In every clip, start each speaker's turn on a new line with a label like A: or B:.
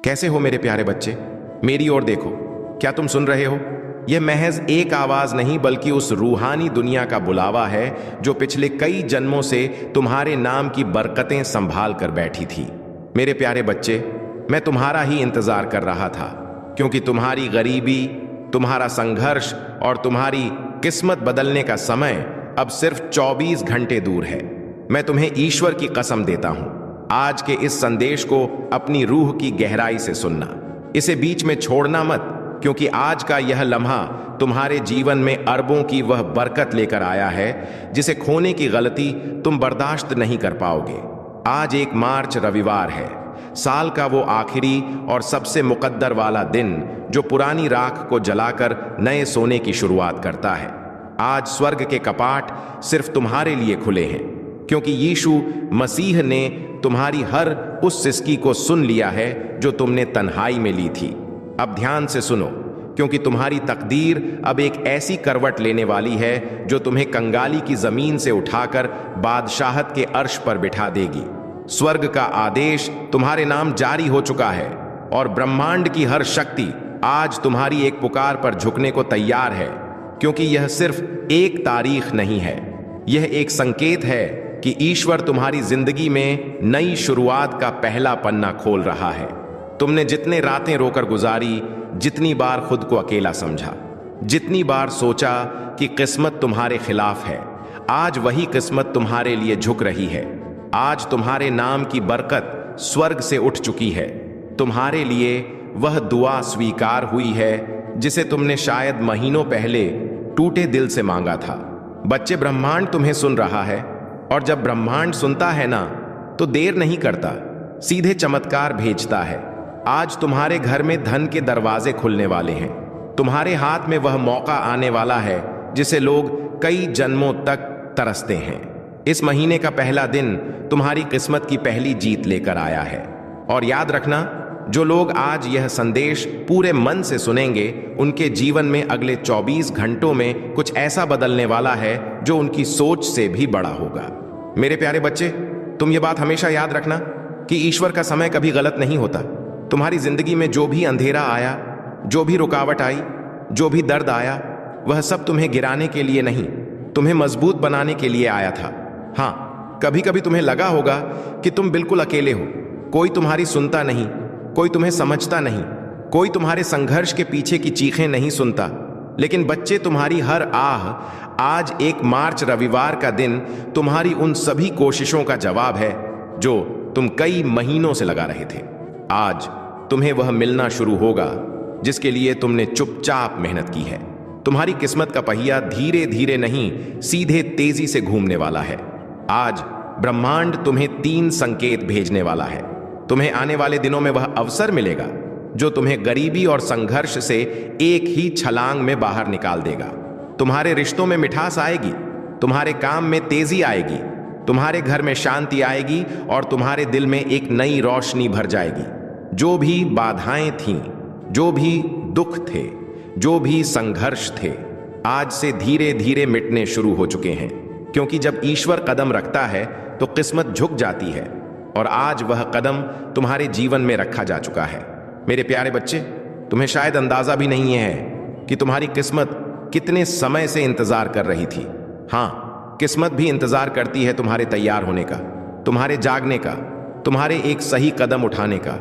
A: कैसे हो मेरे प्यारे बच्चे? मेरी ओर देखो। क्या तुम सुन रहे हो? यह महज एक आवाज नहीं बल्कि उस रूहानी दुनिया का बुलावा है जो पिछले कई जन्मों से तुम्हारे नाम की बरकतें संभाल कर बैठी थी। मेरे प्यारे बच्चे, मैं तुम्हारा ही इंतजार कर रहा था, क्योंकि तुम्हारी गरीबी, तुम्हारा संघर्ष और तुम्हारी किस्मत बदलने का समय अब सिर्फ 24 घंटे दूर है। मैं तुम्हें ईश्वर की कसम देता हूं, आज के इस संदेश को अपनी रूह की गहराई से सुनना, इसे बीच में छोड़ना मत, क्योंकि आज का यह लम्हा तुम्हारे जीवन में अरबों की वह बरकत लेकर आया है जिसे खोने की गलती तुम बर्दाश्त नहीं कर पाओगे। आज 1 मार्च रविवार है, साल का वो आखिरी और सबसे मुकद्दर वाला दिन जो पुरानी राख को जलाकर नए सोने की शुरुआत करता है। आज स्वर्ग के कपाट सिर्फ तुम्हारे लिए खुले हैं, क्योंकि यीशु मसीह ने तुम्हारी हर उस सिसकी को सुन लिया है जो तुमने तन्हाई में ली थी। अब ध्यान से सुनो, क्योंकि तुम्हारी तकदीर अब एक ऐसी करवट लेने वाली है जो तुम्हें कंगाली की जमीन से उठाकर बादशाहत के अर्श पर बिठा देगी। स्वर्ग का आदेश तुम्हारे नाम जारी हो चुका है और ब्रह्मांड की हर शक्ति आज तुम्हारी एक पुकार पर झुकने को तैयार है, क्योंकि यह सिर्फ एक तारीख नहीं है, यह एक संकेत है कि ईश्वर तुम्हारी जिंदगी में नई शुरुआत का पहला पन्ना खोल रहा है। तुमने जितने रातें रोकर गुजारी, जितनी बार खुद को अकेला समझा, जितनी बार सोचा कि किस्मत तुम्हारे खिलाफ है, आज वही किस्मत तुम्हारे लिए झुक रही है। आज तुम्हारे नाम की बरकत स्वर्ग से उठ चुकी है। तुम्हारे लिए वह दुआ स्वीकार हुई है जिसे तुमने शायद महीनों पहले टूटे दिल से मांगा था। बच्चे, ब्रह्मांड तुम्हें सुन रहा है, और जब ब्रह्मांड सुनता है ना, तो देर नहीं करता, सीधे चमत्कार भेजता है। आज तुम्हारे घर में धन के दरवाजे खुलने वाले हैं। तुम्हारे हाथ में वह मौका आने वाला है जिसे लोग कई जन्मों तक तरसते हैं। इस महीने का पहला दिन तुम्हारी किस्मत की पहली जीत लेकर आया है। और याद रखना, जो लोग आज यह संदेश पूरे मन से सुनेंगे, उनके जीवन में अगले 24 घंटों में कुछ ऐसा बदलने वाला है जो उनकी सोच से भी बड़ा होगा। मेरे प्यारे बच्चे, तुम ये बात हमेशा याद रखना कि ईश्वर का समय कभी गलत नहीं होता। तुम्हारी जिंदगी में जो भी अंधेरा आया, जो भी रुकावट आई, जो भी दर्द आया, वह सब तुम्हें गिराने के लिए नहीं, तुम्हें मजबूत बनाने के लिए आया था। हाँ, कभी कभी तुम्हें लगा होगा कि तुम बिल्कुल अकेले हो, कोई तुम्हारी सुनता नहीं, कोई तुम्हें समझता नहीं, कोई तुम्हारे संघर्ष के पीछे की चीखें नहीं सुनता। लेकिन बच्चे, तुम्हारी हर आह आज 1 मार्च रविवार का दिन तुम्हारी उन सभी कोशिशों का जवाब है जो तुम कई महीनों से लगा रहे थे। आज तुम्हें वह मिलना शुरू होगा जिसके लिए तुमने चुपचाप मेहनत की है। तुम्हारी किस्मत का पहिया धीरे धीरे नहीं, सीधे तेजी से घूमने वाला है। आज ब्रह्मांड तुम्हें 3 संकेत भेजने वाला है। तुम्हें आने वाले दिनों में वह अवसर मिलेगा जो तुम्हें गरीबी और संघर्ष से एक ही छलांग में बाहर निकाल देगा। तुम्हारे रिश्तों में मिठास आएगी, तुम्हारे काम में तेजी आएगी, तुम्हारे घर में शांति आएगी और तुम्हारे दिल में एक नई रोशनी भर जाएगी। जो भी बाधाएं थीं, जो भी दुख थे, जो भी संघर्ष थे, आज से धीरे धीरे मिटने शुरू हो चुके हैं, क्योंकि जब ईश्वर कदम रखता है तो किस्मत झुक जाती है, और आज वह कदम तुम्हारे जीवन में रखा जा चुका है। मेरे प्यारे बच्चे, तुम्हें शायद अंदाजा भी नहीं है कि तुम्हारी किस्मत कितने समय से इंतजार कर रही थी। हाँ, किस्मत भी इंतजार करती है तुम्हारे तैयार होने का, तुम्हारे जागने का, तुम्हारे एक सही कदम उठाने का।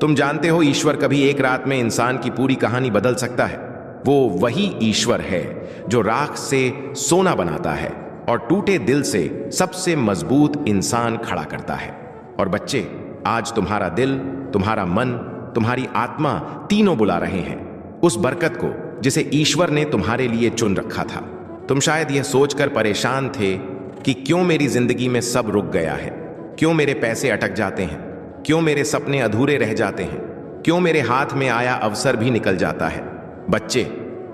A: तुम जानते हो, ईश्वर कभी एक रात में इंसान की पूरी कहानी बदल सकता है। वो वही ईश्वर है जो राख से सोना बनाता है और टूटे दिल से सबसे मजबूत इंसान खड़ा करता है। और बच्चे, आज तुम्हारा दिल, तुम्हारा मन, तुम्हारी आत्मा तीनों बुला रहे हैं उस बरकत को जिसे ईश्वर ने तुम्हारे लिए चुन रखा था। तुम शायद यह सोचकर परेशान थे कि क्यों मेरी जिंदगी में सब रुक गया है, क्यों मेरे पैसे अटक जाते हैं, क्यों मेरे सपने अधूरे रह जाते हैं, क्यों मेरे हाथ में आया अवसर भी निकल जाता है। बच्चे,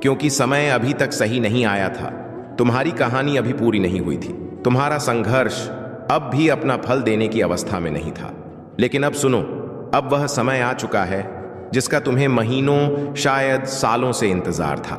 A: क्योंकि समय अभी तक सही नहीं आया था। तुम्हारी कहानी अभी पूरी नहीं हुई थी। तुम्हारा संघर्ष अब भी अपना फल देने की अवस्था में नहीं था। लेकिन अब सुनो, अब वह समय आ चुका है जिसका तुम्हें महीनों, शायद सालों से इंतजार था।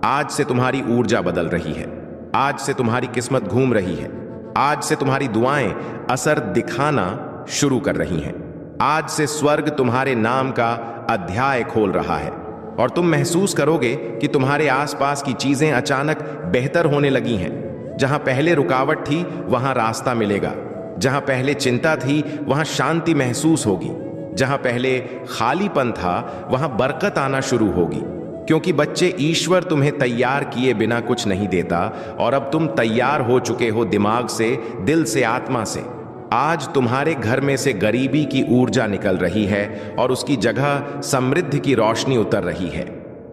A: आज से तुम्हारी ऊर्जा बदल रही है, आज से तुम्हारी किस्मत घूम रही है, आज से तुम्हारी दुआएं असर दिखाना शुरू कर रही हैं। आज से स्वर्ग तुम्हारे नाम का अध्याय खोल रहा है और तुम महसूस करोगे कि तुम्हारे आसपास की चीजें अचानक बेहतर होने लगी हैं। जहां पहले रुकावट थी वहां रास्ता मिलेगा, जहां पहले चिंता थी वहां शांति महसूस होगी, जहां पहले खालीपन था वहां बरकत आना शुरू होगी। क्योंकि बच्चे, ईश्वर तुम्हें तैयार किए बिना कुछ नहीं देता और अब तुम तैयार हो चुके हो, दिमाग से, दिल से, आत्मा से। आज तुम्हारे घर में से गरीबी की ऊर्जा निकल रही है और उसकी जगह समृद्धि की रोशनी उतर रही है।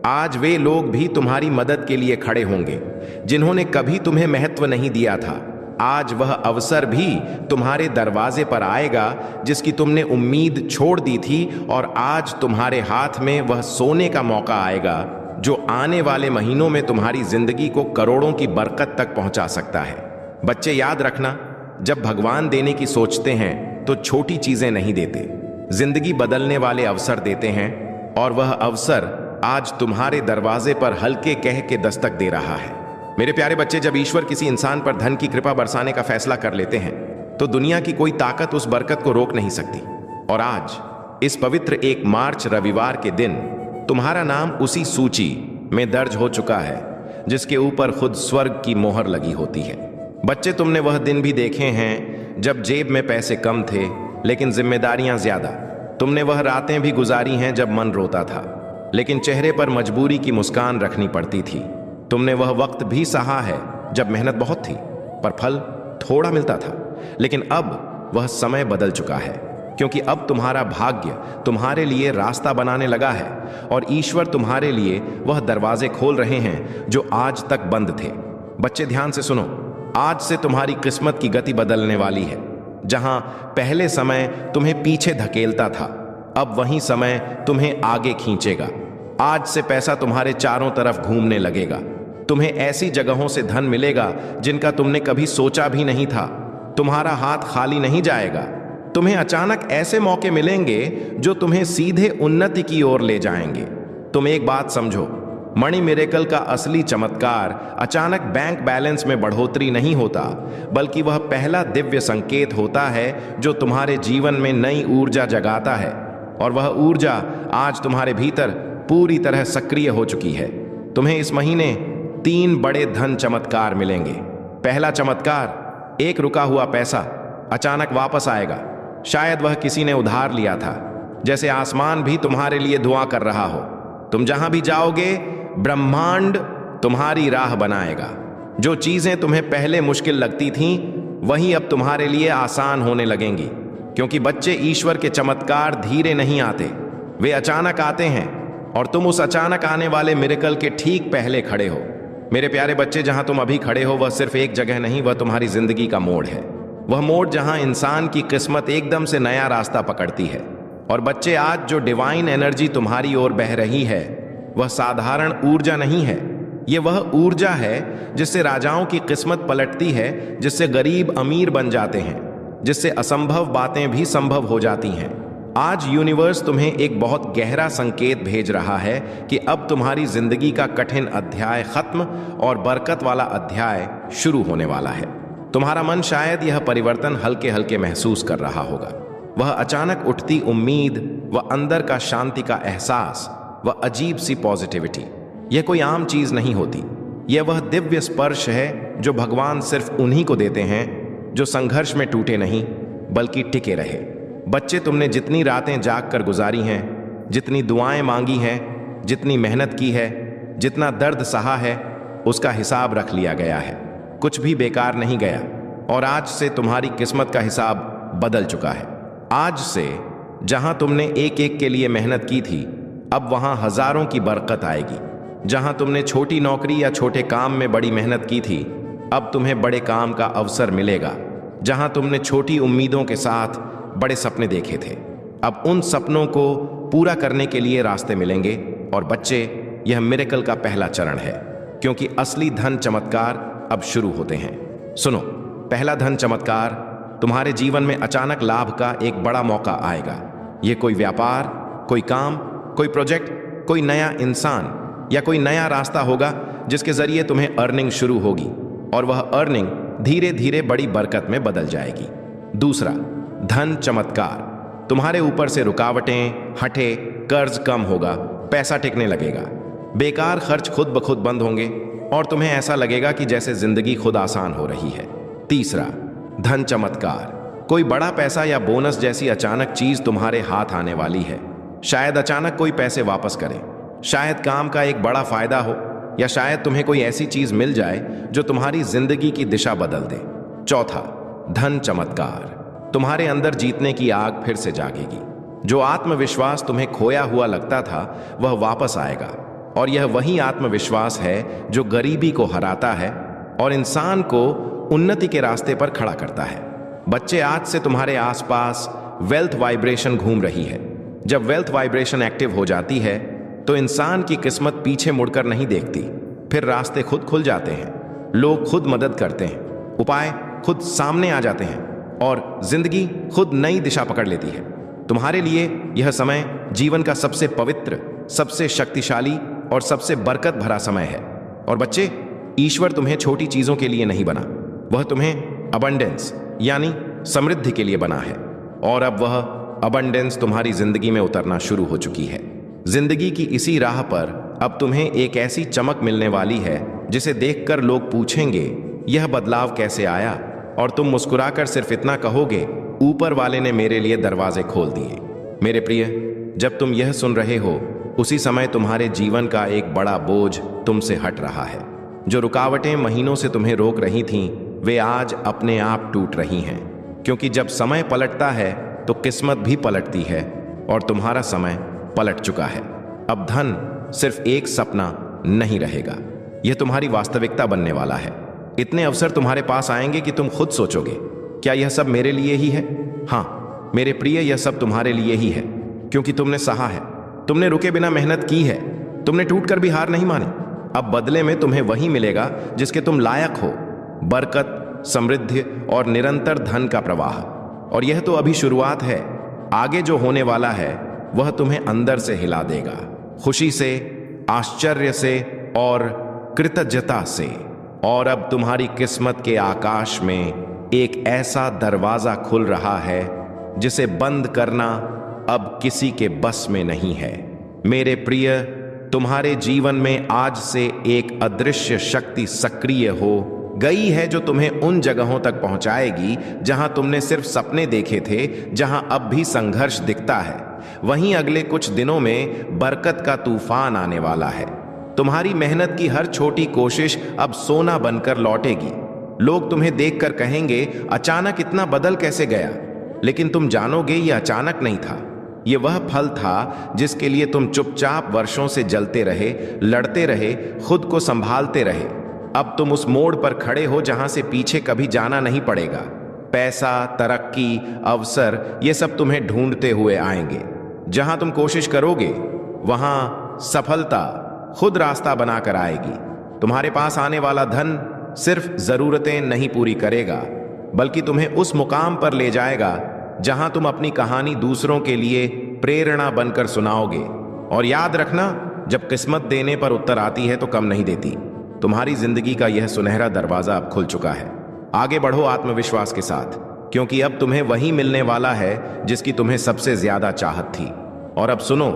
A: आज वे लोग भी तुम्हारी मदद के लिए खड़े होंगे जिन्होंने कभी तुम्हें महत्व नहीं दिया था। आज वह अवसर भी तुम्हारे दरवाजे पर आएगा जिसकी तुमने उम्मीद छोड़ दी थी, और आज तुम्हारे हाथ में वह सोने का मौका आएगा जो आने वाले महीनों में तुम्हारी जिंदगी को करोड़ों की बरकत तक पहुंचा सकता है। बच्चे, याद रखना, जब भगवान देने की सोचते हैं तो छोटी चीजें नहीं देते, जिंदगी बदलने वाले अवसर देते हैं, और वह अवसर आज तुम्हारे दरवाजे पर हल्के कह के दस्तक दे रहा है। मेरे प्यारे बच्चे, जब ईश्वर किसी इंसान पर धन की कृपा बरसाने का फैसला कर लेते हैं तो दुनिया की कोई ताकत उस बरकत को रोक नहीं सकती। और आज इस पवित्र 1 मार्च रविवार के दिन तुम्हारा नाम उसी सूची में दर्ज हो चुका है जिसके ऊपर खुद स्वर्ग की मोहर लगी होती है। बच्चे, तुमने वह दिन भी देखे हैं जब जेब में पैसे कम थे लेकिन जिम्मेदारियां ज्यादा। तुमने वह रातें भी गुजारी हैं जब मन रोता था लेकिन चेहरे पर मजबूरी की मुस्कान रखनी पड़ती थी। तुमने वह वक्त भी सहा है जब मेहनत बहुत थी पर फल थोड़ा मिलता था। लेकिन अब वह समय बदल चुका है, क्योंकि अब तुम्हारा भाग्य तुम्हारे लिए रास्ता बनाने लगा है और ईश्वर तुम्हारे लिए वह दरवाजे खोल रहे हैं जो आज तक बंद थे। बच्चे, ध्यान से सुनो, आज से तुम्हारी किस्मत की गति बदलने वाली है। जहां पहले समय तुम्हें पीछे धकेलता था, अब वही समय तुम्हें आगे खींचेगा। आज से पैसा तुम्हारे चारों तरफ घूमने लगेगा। तुम्हें ऐसी जगहों से धन मिलेगा जिनका तुमने कभी सोचा भी नहीं था। तुम्हारा हाथ खाली नहीं जाएगा। तुम्हें अचानक ऐसे मौके मिलेंगे जो तुम्हें सीधे उन्नति की ओर ले जाएंगे। तुम एक बात समझो, मनी मिरेकल का असली चमत्कार अचानक बैंक बैलेंस में बढ़ोतरी नहीं होता, बल्कि वह पहला दिव्य संकेत होता है जो तुम्हारे जीवन में नई ऊर्जा जगाता है। और वह ऊर्जा आज तुम्हारे भीतर पूरी तरह सक्रिय हो चुकी है। तुम्हें इस महीने 3 बड़े धन चमत्कार मिलेंगे। पहला चमत्कार, एक रुका हुआ पैसा अचानक वापस आएगा। शायद वह किसी ने उधार लिया था, जैसे आसमान भी तुम्हारे लिए दुआ कर रहा हो। तुम जहां भी जाओगे, ब्रह्मांड तुम्हारी राह बनाएगा। जो चीजें तुम्हें पहले मुश्किल लगती थीं, वही अब तुम्हारे लिए आसान होने लगेंगी। क्योंकि बच्चे, ईश्वर के चमत्कार धीरे नहीं आते, वे अचानक आते हैं और तुम उस अचानक आने वाले मिरेकल के ठीक पहले खड़े हो। मेरे प्यारे बच्चे, जहां तुम अभी खड़े हो वह सिर्फ एक जगह नहीं, वह तुम्हारी जिंदगी का मोड़ है। वह मोड़ जहां इंसान की किस्मत एकदम से नया रास्ता पकड़ती है। और बच्चे, आज जो डिवाइन एनर्जी तुम्हारी ओर बह रही है वह साधारण ऊर्जा नहीं है। यह वह ऊर्जा है जिससे राजाओं की किस्मत पलटती है, जिससे गरीब अमीर बन जाते हैं, जिससे असंभव बातें भी संभव हो जाती हैं। आज यूनिवर्स तुम्हें एक बहुत गहरा संकेत भेज रहा है कि अब तुम्हारी जिंदगी का कठिन अध्याय खत्म और बरकत वाला अध्याय शुरू होने वाला है। तुम्हारा मन शायद यह परिवर्तन हल्के हल्के महसूस कर रहा होगा। वह अचानक उठती उम्मीद, वह अंदर का शांति का एहसास, वह अजीब सी पॉजिटिविटी। यह कोई आम चीज नहीं होती। यह वह दिव्य स्पर्श है जो भगवान सिर्फ उन्हीं को देते हैं जो संघर्ष में टूटे नहीं बल्कि टिके रहे। बच्चे, तुमने जितनी रातें जाग कर गुजारी हैं, जितनी दुआएं मांगी हैं, जितनी मेहनत की है, जितना दर्द सहा है, उसका हिसाब रख लिया गया है। कुछ भी बेकार नहीं गया। और आज से तुम्हारी किस्मत का हिसाब बदल चुका है। आज से जहां तुमने एक एक के लिए मेहनत की थी, अब वहां हजारों की बरकत आएगी। जहां तुमने छोटी नौकरी या छोटे काम में बड़ी मेहनत की थी, अब तुम्हें बड़े काम का अवसर मिलेगा। जहां तुमने छोटी उम्मीदों के साथ बड़े सपने देखे थे, अब उन सपनों को पूरा करने के लिए रास्ते मिलेंगे। और बच्चे, यह मिरेकल का पहला चरण है, क्योंकि असली धन चमत्कार अब शुरू होते हैं। सुनो, पहला धन चमत्कार, तुम्हारे जीवन में अचानक लाभ का एक बड़ा मौका आएगा। यह कोई व्यापार, कोई काम, कोई प्रोजेक्ट, कोई नया इंसान या कोई नया रास्ता होगा जिसके जरिए तुम्हें अर्निंग शुरू होगी, और वह अर्निंग धीरे धीरे बड़ी बरकत में बदल जाएगी। दूसरा, धन चमत्कार, तुम्हारे ऊपर से रुकावटें हटे, कर्ज कम होगा, पैसा टिकने लगेगा, बेकार खर्च खुद ब खुद बंद होंगे और तुम्हें ऐसा लगेगा कि जैसे जिंदगी खुद आसान हो रही है। तीसरा, धन चमत्कार। कोई बड़ा पैसा या बोनस जैसी अचानक चीज तुम्हारे हाथ आने वाली है। शायद अचानक कोई पैसे वापस करे, शायद काम का एक बड़ा फायदा हो, या शायद तुम्हें कोई ऐसी चीज मिल जाए जो तुम्हारी जिंदगी की दिशा बदल दे। चौथा, धन चमत्कार। तुम्हारे अंदर जीतने की आग फिर से जागेगी। जो आत्मविश्वास तुम्हें खोया हुआ लगता था वह वापस आएगा, और यह वही आत्मविश्वास है जो गरीबी को हराता है और इंसान को उन्नति के रास्ते पर खड़ा करता है। बच्चे, आज से तुम्हारे आसपास वेल्थ वाइब्रेशन घूम रही है। जब वेल्थ वाइब्रेशन एक्टिव हो जाती है तो इंसान की किस्मत पीछे मुड़कर नहीं देखती, फिर रास्ते खुद खुल जाते हैं, लोग खुद मदद करते हैं, उपाय खुद सामने आ जाते हैं और जिंदगी खुद नई दिशा पकड़ लेती है। तुम्हारे लिए यह समय जीवन का सबसे पवित्र, सबसे शक्तिशाली और सबसे बरकत भरा समय है। और बच्चे, ईश्वर तुम्हें छोटी चीजों के लिए नहीं बना, वह तुम्हें अबंडेंस यानी समृद्धि के लिए बना है, और अब वह अबंडेंस तुम्हारी जिंदगी में उतरना शुरू हो चुकी है। जिंदगी की इसी राह पर अब तुम्हें एक ऐसी चमक मिलने वाली है जिसे देखकर लोग पूछेंगे, यह बदलाव कैसे आया? और तुम मुस्कुराकर सिर्फ इतना कहोगे, ऊपर वाले ने मेरे लिए दरवाजे खोल दिए। मेरे प्रिय, जब तुम यह सुन रहे हो उसी समय तुम्हारे जीवन का एक बड़ा बोझ तुमसे हट रहा है। जो रुकावटें महीनों से तुम्हें रोक रही थीं, वे आज अपने आप टूट रही हैं, क्योंकि जब समय पलटता है तो किस्मत भी पलटती है, और तुम्हारा समय पलट चुका है। अब धन सिर्फ एक सपना नहीं रहेगा, यह तुम्हारी वास्तविकता बनने वाला है। इतने अवसर तुम्हारे पास आएंगे कि तुम खुद सोचोगे, क्या यह सब मेरे लिए ही है? हाँ मेरे प्रिय, यह सब तुम्हारे लिए ही है, क्योंकि तुमने सहा है, तुमने रुके बिना मेहनत की है, तुमने टूटकर भी हार नहीं मानी। अब बदले में तुम्हें वही मिलेगा जिसके तुम लायक हो, बरकत, समृद्धि और निरंतर धन का प्रवाह। और यह तो अभी शुरुआत है, आगे जो होने वाला है वह तुम्हें अंदर से हिला देगा, खुशी से, आश्चर्य से और कृतज्ञता से। और अब तुम्हारी किस्मत के आकाश में एक ऐसा दरवाजा खुल रहा है जिसे बंद करना अब किसी के बस में नहीं है। मेरे प्रिय, तुम्हारे जीवन में आज से एक अदृश्य शक्ति सक्रिय हो गई है जो तुम्हें उन जगहों तक पहुंचाएगी जहां तुमने सिर्फ सपने देखे थे, जहां अब भी संघर्ष दिखता है। वहीं अगले कुछ दिनों में बरकत का तूफान आने वाला है। तुम्हारी मेहनत की हर छोटी कोशिश अब सोना बनकर लौटेगी। लोग तुम्हें देखकर कहेंगे, अचानक इतना बदल कैसे गया? लेकिन तुम जानोगे यह अचानक नहीं था, यह वह फल था जिसके लिए तुम चुपचाप वर्षों से जलते रहे, लड़ते रहे, खुद को संभालते रहे। अब तुम उस मोड़ पर खड़े हो जहां से पीछे कभी जाना नहीं पड़ेगा। पैसा, तरक्की, अवसर, ये सब तुम्हें ढूंढते हुए आएंगे। जहां तुम कोशिश करोगे वहां सफलता खुद रास्ता बनाकर आएगी। तुम्हारे पास आने वाला धन सिर्फ जरूरतें नहीं पूरी करेगा, बल्कि तुम्हें उस मुकाम पर ले जाएगा जहां तुम अपनी कहानी दूसरों के लिए प्रेरणा बनकर सुनाओगे। और याद रखना, जब किस्मत देने पर उत्तर आती है तो कम नहीं देती। तुम्हारी जिंदगी का यह सुनहरा दरवाजा अब खुल चुका है। आगे बढ़ो आत्मविश्वास के साथ, क्योंकि अब तुम्हें वही मिलने वाला है जिसकी तुम्हें सबसे ज्यादा चाहत थी। और अब सुनो,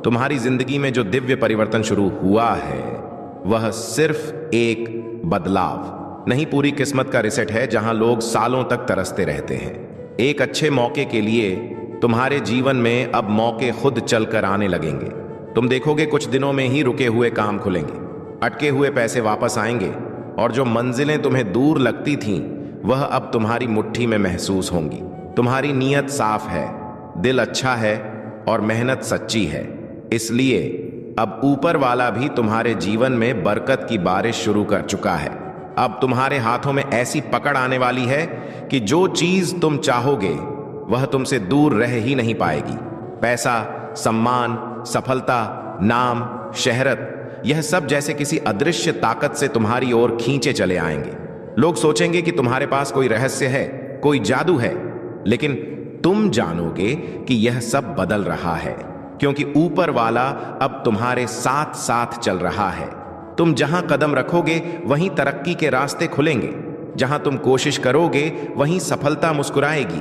A: तुम्हारी जिंदगी में जो दिव्य परिवर्तन शुरू हुआ है वह सिर्फ एक बदलाव नहीं, पूरी किस्मत का रिसेट है जहां लोग सालों तक तरसते रहते हैं। एक अच्छे मौके के लिए तुम्हारे जीवन में अब मौके खुद चलकर आने लगेंगे। तुम देखोगे कुछ दिनों में ही रुके हुए काम खुलेंगे, अटके हुए पैसे वापस आएंगे, और जो मंजिलें तुम्हें दूर लगती थीं वह अब तुम्हारी मुट्ठी में महसूस होंगी। तुम्हारी नीयत साफ है, दिल अच्छा है और मेहनत सच्ची है, इसलिए अब ऊपर वाला भी तुम्हारे जीवन में बरकत की बारिश शुरू कर चुका है। अब तुम्हारे हाथों में ऐसी पकड़ आने वाली है कि जो चीज तुम चाहोगे वह तुमसे दूर रह ही नहीं पाएगी। पैसा, सम्मान, सफलता, नाम, शहरत, यह सब जैसे किसी अदृश्य ताकत से तुम्हारी ओर खींचे चले आएंगे। लोग सोचेंगे कि तुम्हारे पास कोई रहस्य है, कोई जादू है, लेकिन तुम जानोगे कि यह सब बदल रहा है, क्योंकि ऊपर वाला अब तुम्हारे साथ साथ चल रहा है। तुम जहां कदम रखोगे वहीं तरक्की के रास्ते खुलेंगे, जहां तुम कोशिश करोगे वहीं सफलता मुस्कुराएगी।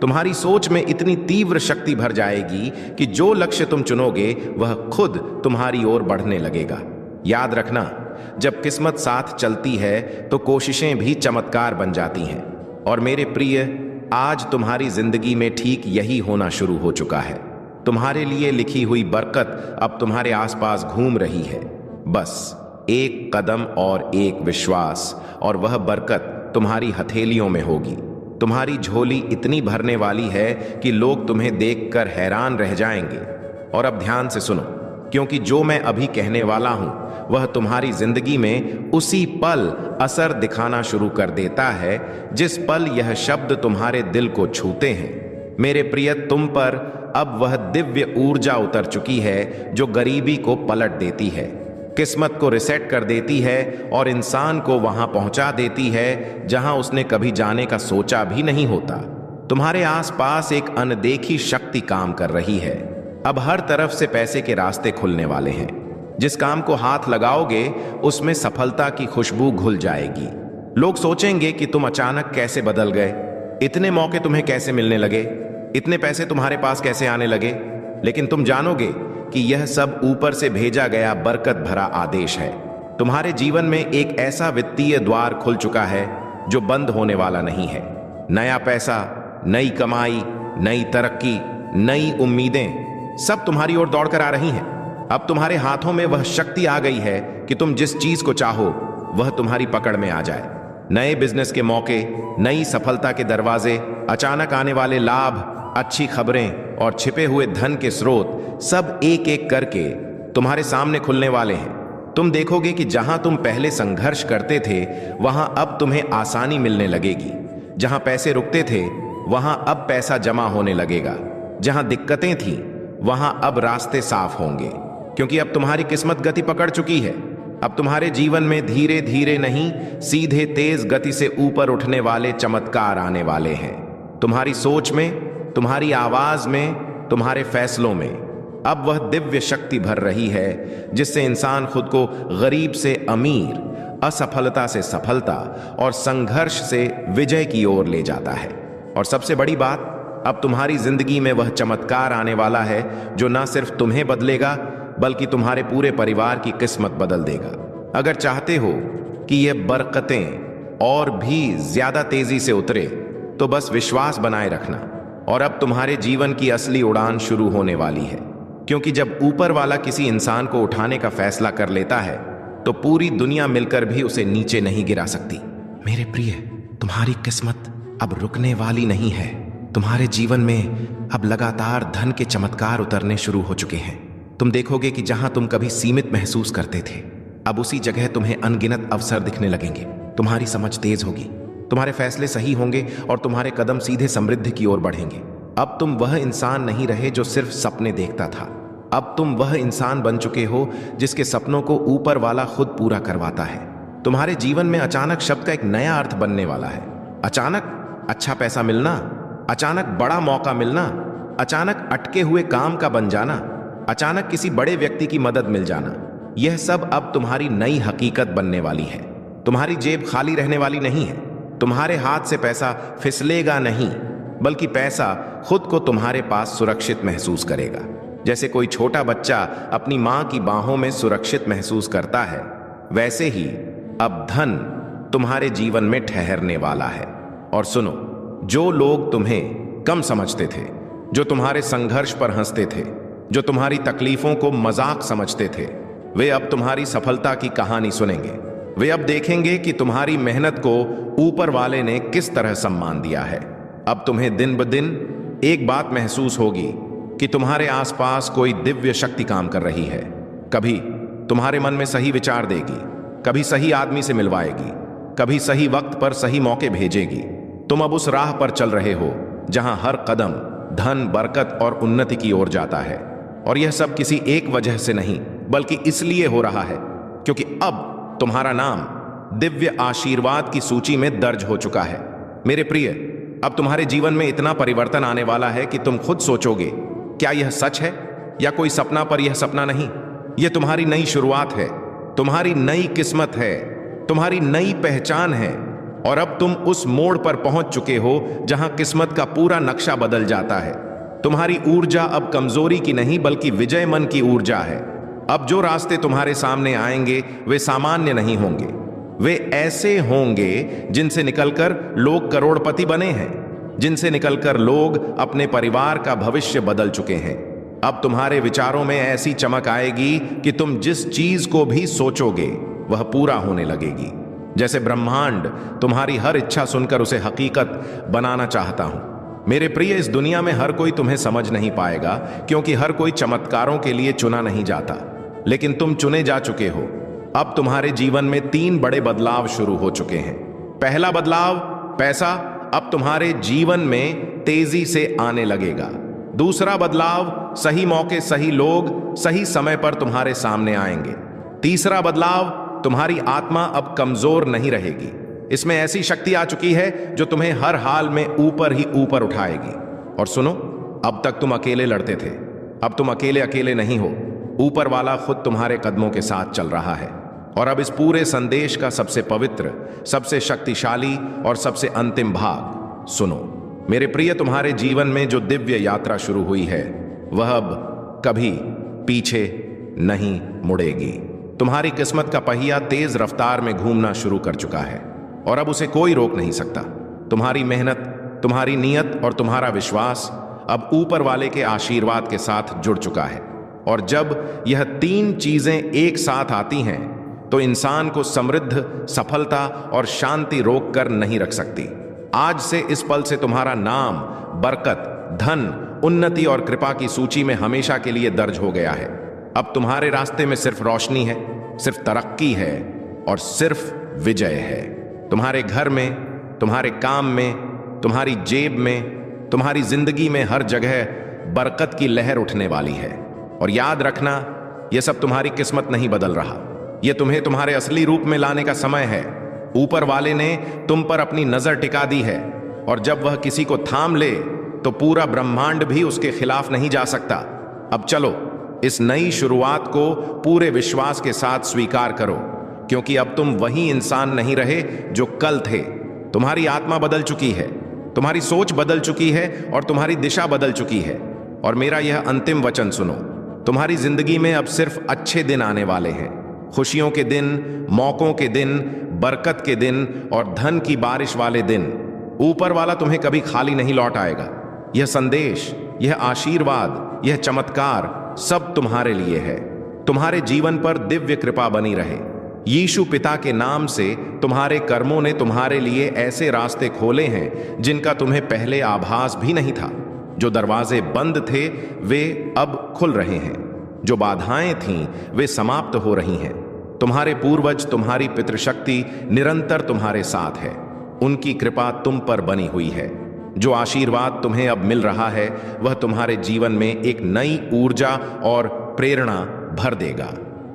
A: तुम्हारी सोच में इतनी तीव्र शक्ति भर जाएगी कि जो लक्ष्य तुम चुनोगे वह खुद तुम्हारी ओर बढ़ने लगेगा। याद रखना, जब किस्मत साथ चलती है तो कोशिशें भी चमत्कार बन जाती हैं। और मेरे प्रिय, आज तुम्हारी जिंदगी में ठीक यही होना शुरू हो चुका है। तुम्हारे लिए लिखी हुई बरकत अब तुम्हारे आसपास घूम रही है। बस एक कदम और एक विश्वास, और वह बरकत तुम्हारी हथेलियों में होगी। तुम्हारी झोली इतनी भरने वाली है कि लोग तुम्हें देखकर हैरान रह जाएंगे। और अब ध्यान से सुनो, क्योंकि जो मैं अभी कहने वाला हूं वह तुम्हारी जिंदगी में उसी पल असर दिखाना शुरू कर देता है जिस पल यह शब्द तुम्हारे दिल को छूते हैं। मेरे प्रिय, तुम पर अब वह दिव्य ऊर्जा उतर चुकी है जो गरीबी को पलट देती है, किस्मत को रिसेट कर देती है और इंसान को वहां पहुंचा देती है जहां उसने कभी जाने का सोचा भी नहीं होता। तुम्हारे आसपास एक अनदेखी शक्ति काम कर रही है। अब हर तरफ से पैसे के रास्ते खुलने वाले हैं। जिस काम को हाथ लगाओगे उसमें सफलता की खुशबू घुल जाएगी। लोग सोचेंगे कि तुम अचानक कैसे बदल गए, इतने मौके तुम्हें कैसे मिलने लगे, इतने पैसे तुम्हारे पास कैसे आने लगे। लेकिन तुम जानोगे कि यह सब ऊपर से भेजा गया बरकत भरा आदेश है। तुम्हारे जीवन में एक ऐसा वित्तीय द्वार खुल चुका है जो बंद होने वाला नहीं है। नया पैसा, नई कमाई, नई तरक्की, नई उम्मीदें सब तुम्हारी ओर दौड़कर आ रही हैं। अब तुम्हारे हाथों में वह शक्ति आ गई है कि तुम जिस चीज को चाहो वह तुम्हारी पकड़ में आ जाए। नए बिजनेस के मौके, नई सफलता के दरवाजे, अचानक आने वाले लाभ, अच्छी खबरें और छिपे हुए धन के स्रोत सब एक एक करके तुम्हारे सामने खुलने वाले हैं। तुम देखोगे कि जहां तुम पहले संघर्ष करते थे वहां अब तुम्हें आसानी मिलने लगेगी। जहां पैसे रुकते थे वहां अब पैसा जमा होने लगेगा। जहां दिक्कतें थीं वहां अब रास्ते साफ होंगे, क्योंकि अब तुम्हारी किस्मत गति पकड़ चुकी है। अब तुम्हारे जीवन में धीरे धीरे नहीं, सीधे तेज गति से ऊपर उठने वाले चमत्कार आने वाले हैं। तुम्हारी सोच में, तुम्हारी आवाज में, तुम्हारे फैसलों में अब वह दिव्य शक्ति भर रही है जिससे इंसान खुद को गरीब से अमीर, असफलता से सफलता और संघर्ष से विजय की ओर ले जाता है। और सबसे बड़ी बात, अब तुम्हारी जिंदगी में वह चमत्कार आने वाला है जो न सिर्फ तुम्हें बदलेगा बल्कि तुम्हारे पूरे परिवार की किस्मत बदल देगा। अगर चाहते हो कि यह बरकतें और भी ज्यादा तेजी से उतरे तो बस विश्वास बनाए रखना। और अब तुम्हारे जीवन की असली उड़ान शुरू होने वाली है, क्योंकि जब ऊपर वाला किसी इंसान को उठाने का फैसला कर लेता है तो पूरी दुनिया मिलकर भी उसे नीचे नहीं गिरा सकती। मेरे प्रिय, तुम्हारी किस्मत अब रुकने वाली नहीं है। तुम्हारे जीवन में अब लगातार धन के चमत्कार उतरने शुरू हो चुके हैं। तुम देखोगे कि जहां तुम कभी सीमित महसूस करते थे अब उसी जगह तुम्हें अनगिनत अवसर दिखने लगेंगे। तुम्हारी समझ तेज होगी, तुम्हारे फैसले सही होंगे और तुम्हारे कदम सीधे समृद्धि की ओर बढ़ेंगे। अब तुम वह इंसान नहीं रहे जो सिर्फ सपने देखता था। अब तुम वह इंसान बन चुके हो जिसके सपनों को ऊपर वाला खुद पूरा करवाता है। तुम्हारे जीवन में अचानक शब्द का एक नया अर्थ बनने वाला है। अचानक अच्छा पैसा मिलना, अचानक बड़ा मौका मिलना, अचानक अटके हुए काम का बन जाना, अचानक किसी बड़े व्यक्ति की मदद मिल जाना, यह सब अब तुम्हारी नई हकीकत बनने वाली है। तुम्हारी जेब खाली रहने वाली नहीं है। तुम्हारे हाथ से पैसा फिसलेगा नहीं, बल्कि पैसा खुद को तुम्हारे पास सुरक्षित महसूस करेगा। जैसे कोई छोटा बच्चा अपनी मां की बाहों में सुरक्षित महसूस करता है, वैसे ही अब धन तुम्हारे जीवन में ठहरने वाला है। और सुनो, जो लोग तुम्हें कम समझते थे, जो तुम्हारे संघर्ष पर हंसते थे, जो तुम्हारी तकलीफों को मजाक समझते थे, वे अब तुम्हारी सफलता की कहानी सुनेंगे। वे अब देखेंगे कि तुम्हारी मेहनत को ऊपर वाले ने किस तरह सम्मान दिया है। अब तुम्हें दिन ब दिन एक बात महसूस होगी कि तुम्हारे आसपास कोई दिव्य शक्ति काम कर रही है। कभी तुम्हारे मन में सही विचार देगी, कभी सही आदमी से मिलवाएगी, कभी सही वक्त पर सही मौके भेजेगी। तुम अब उस राह पर चल रहे हो जहां हर कदम धन, बरकत और उन्नति की ओर जाता है। और यह सब किसी एक वजह से नहीं, बल्कि इसलिए हो रहा है क्योंकि अब तुम्हारा नाम दिव्य आशीर्वाद की सूची में दर्ज हो चुका है। मेरे प्रिय, अब तुम्हारे जीवन में इतना परिवर्तन आने वाला है कि तुम खुद सोचोगे, क्या यह सच है या कोई सपना पर यह सपना नहीं। यह तुम्हारी नई शुरुआत है, तुम्हारी नई किस्मत है, तुम्हारी नई पहचान है और अब तुम उस मोड़ पर पहुंच चुके हो जहां किस्मत का पूरा नक्शा बदल जाता है। तुम्हारी ऊर्जा अब कमजोरी की नहीं बल्कि विजय मन की ऊर्जा है। अब जो रास्ते तुम्हारे सामने आएंगे वे सामान्य नहीं होंगे, वे ऐसे होंगे जिनसे निकलकर लोग करोड़पति बने हैं, जिनसे निकलकर लोग अपने परिवार का भविष्य बदल चुके हैं। अब तुम्हारे विचारों में ऐसी चमक आएगी कि तुम जिस चीज को भी सोचोगे वह पूरा होने लगेगी। जैसे ब्रह्मांड तुम्हारी हर इच्छा सुनकर उसे हकीकत बनाना चाहता हूं। मेरे प्रिय, इस दुनिया में हर कोई तुम्हें समझ नहीं पाएगा, क्योंकि हर कोई चमत्कारों के लिए चुना नहीं जाता, लेकिन तुम चुने जा चुके हो। अब तुम्हारे जीवन में 3 बड़े बदलाव शुरू हो चुके हैं। पहला बदलाव, पैसा अब तुम्हारे जीवन में तेजी से आने लगेगा। दूसरा बदलाव, सही मौके, सही लोग सही समय पर तुम्हारे सामने आएंगे। तीसरा बदलाव, तुम्हारी आत्मा अब कमजोर नहीं रहेगी। इसमें ऐसी शक्ति आ चुकी है जो तुम्हें हर हाल में ऊपर ही ऊपर उठाएगी। और सुनो, अब तक तुम अकेले लड़ते थे, अब तुम अकेले अकेले नहीं हो। ऊपर वाला खुद तुम्हारे कदमों के साथ चल रहा है। और अब इस पूरे संदेश का सबसे पवित्र, सबसे शक्तिशाली और सबसे अंतिम भाग सुनो। मेरे प्रिय, तुम्हारे जीवन में जो दिव्य यात्रा शुरू हुई है वह अब कभी पीछे नहीं मुड़ेगी। तुम्हारी किस्मत का पहिया तेज रफ्तार में घूमना शुरू कर चुका है और अब उसे कोई रोक नहीं सकता। तुम्हारी मेहनत, तुम्हारी नीयत और तुम्हारा विश्वास अब ऊपर वाले के आशीर्वाद के साथ जुड़ चुका है। और जब यह 3 चीजें एक साथ आती हैं तो इंसान को समृद्ध, सफलता और शांति रोक कर नहीं रख सकती। आज से इस पल से तुम्हारा नाम बरकत, धन, उन्नति और कृपा की सूची में हमेशा के लिए दर्ज हो गया है। अब तुम्हारे रास्ते में सिर्फ रोशनी है, सिर्फ तरक्की है और सिर्फ विजय है। तुम्हारे घर में, तुम्हारे काम में, तुम्हारी जेब में, तुम्हारी जिंदगी में हर जगह बरकत की लहर उठने वाली है। और याद रखना, यह सब तुम्हारी किस्मत नहीं बदल रहा, यह तुम्हें तुम्हारे असली रूप में लाने का समय है। ऊपर वाले ने तुम पर अपनी नजर टिका दी है और जब वह किसी को थाम ले तो पूरा ब्रह्मांड भी उसके खिलाफ नहीं जा सकता। अब चलो, इस नई शुरुआत को पूरे विश्वास के साथ स्वीकार करो, क्योंकि अब तुम वही इंसान नहीं रहे जो कल थे। तुम्हारी आत्मा बदल चुकी है, तुम्हारी सोच बदल चुकी है और तुम्हारी दिशा बदल चुकी है। और मेरा यह अंतिम वचन सुनो, तुम्हारी जिंदगी में अब सिर्फ अच्छे दिन आने वाले हैं। खुशियों के दिन, मौकों के दिन, बरकत के दिन और धन की बारिश वाले दिन। ऊपर वाला तुम्हें कभी खाली नहीं लौट आएगा। यह संदेश, यह आशीर्वाद, यह चमत्कार सब तुम्हारे लिए है। तुम्हारे जीवन पर दिव्य कृपा बनी रहे। यीशु पिता के नाम से तुम्हारे कर्मों ने तुम्हारे लिए ऐसे रास्ते खोले हैं जिनका तुम्हें पहले आभास भी नहीं था। जो दरवाजे बंद थे वे अब खुल रहे हैं, जो बाधाएं थीं वे समाप्त हो रही हैं। तुम्हारे पूर्वज, तुम्हारी पितृशक्ति निरंतर तुम्हारे साथ है। उनकी कृपा तुम पर बनी हुई है। जो आशीर्वाद तुम्हें अब मिल रहा है वह तुम्हारे जीवन में एक नई ऊर्जा और प्रेरणा भर देगा।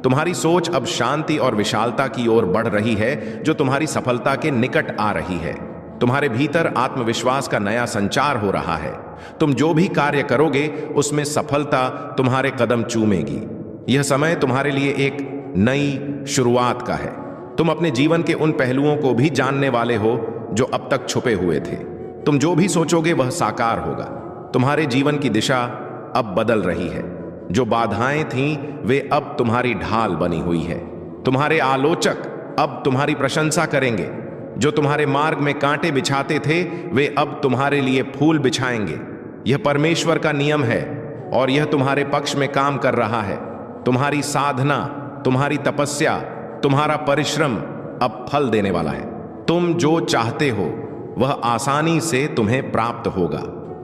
A: तुम्हारी सोच अब शांति और विशालता की ओर बढ़ रही है, जो तुम्हारी सफलता के निकट आ रही है। तुम्हारे भीतर आत्मविश्वास का नया संचार हो रहा है। तुम जो भी कार्य करोगे उसमें सफलता तुम्हारे कदम चूमेगी। यह समय तुम्हारे लिए एक नई शुरुआत का है। तुम अपने जीवन के उन पहलुओं को भी जानने वाले हो जो अब तक छुपे हुए थे। तुम जो भी सोचोगे वह साकार होगा। तुम्हारे जीवन की दिशा अब बदल रही है। जो बाधाएं थीं वे अब तुम्हारी ढाल बनी हुई है। तुम्हारे आलोचक अब तुम्हारी प्रशंसा करेंगे। जो तुम्हारे मार्ग में कांटे बिछाते थे वे अब तुम्हारे लिए फूल बिछाएंगे। यह परमेश्वर का नियम है और यह तुम्हारे पक्ष में काम कर रहा है। तुम्हारी साधना, तुम्हारी तपस्या, तुम्हारा परिश्रम अब फल देने वाला है। तुम जो चाहते हो वह आसानी से तुम्हें प्राप्त होगा।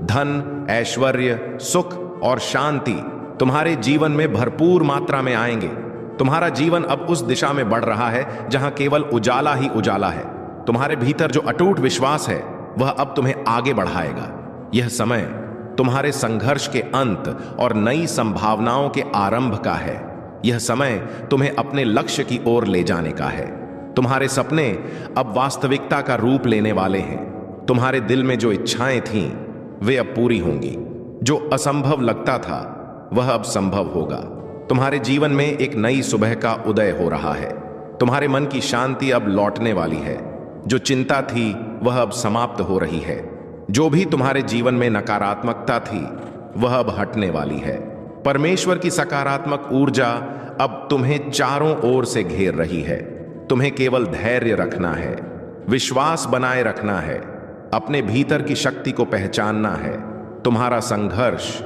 A: धन, ऐश्वर्य, सुख और शांति तुम्हारे जीवन में भरपूर मात्रा में आएंगे। तुम्हारा जीवन अब उस दिशा में बढ़ रहा है जहां केवल उजाला ही उजाला है। तुम्हारे भीतर जो अटूट विश्वास है वह अब तुम्हें आगे बढ़ाएगा। यह समय तुम्हारे संघर्ष के अंत और नई संभावनाओं के आरंभ का है। यह समय तुम्हें अपने लक्ष्य की ओर ले जाने का है। तुम्हारे सपने अब वास्तविकता का रूप लेने वाले हैं। तुम्हारे दिल में जो इच्छाएं थीं वे अब पूरी होंगी। जो असंभव लगता था वह अब संभव होगा। तुम्हारे जीवन में एक नई सुबह का उदय हो रहा है। तुम्हारे मन की शांति अब लौटने वाली है। जो चिंता थी वह अब समाप्त हो रही है। जो भी तुम्हारे जीवन में नकारात्मकता थी वह अब हटने वाली है। परमेश्वर की सकारात्मक ऊर्जा अब तुम्हें चारों ओर से घेर रही है। तुम्हें केवल धैर्य रखना है, विश्वास बनाए रखना है, अपने भीतर की शक्ति को पहचानना है। तुम्हारा संघर्ष